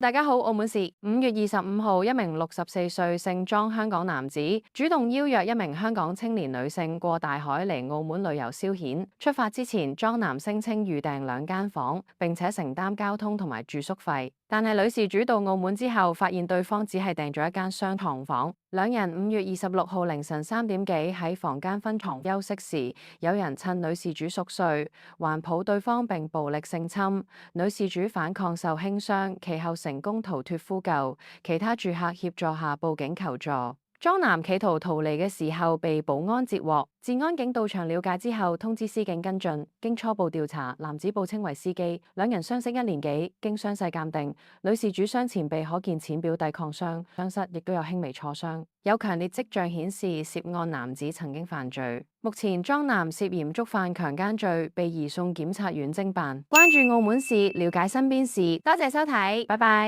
大家好，澳門市5月25號，一名64歲姓莊香港男子主動邀約一名香港青年女性過大海嚟澳門旅遊消遣。出發之前，莊男聲稱預訂2間房，並且承擔交通同埋住宿費。但係女事主到澳門之後，發現對方只係訂咗1間雙床房。兩人5月26號凌晨3點幾喺房間分床休息時，有人趁女事主熟睡，環抱對方並暴力性侵。女事主反抗受輕傷，其後成功逃脫呼救，其他住客協助下報警求助。莊男企圖逃離嘅時候被保安截獲，治安警到場了解之後通知司警跟進。經初步調查，男子報稱為司機，兩人相識1年幾。經傷勢鑑定，女事主傷前臂可見淺表抵抗傷，傷室亦都有輕微挫傷，有強烈跡象顯示涉案男子曾經犯罪。目前莊男涉嫌觸犯強姦罪，被移送檢察院偵辦。關注澳門事，了解身邊事，多謝收睇，拜拜。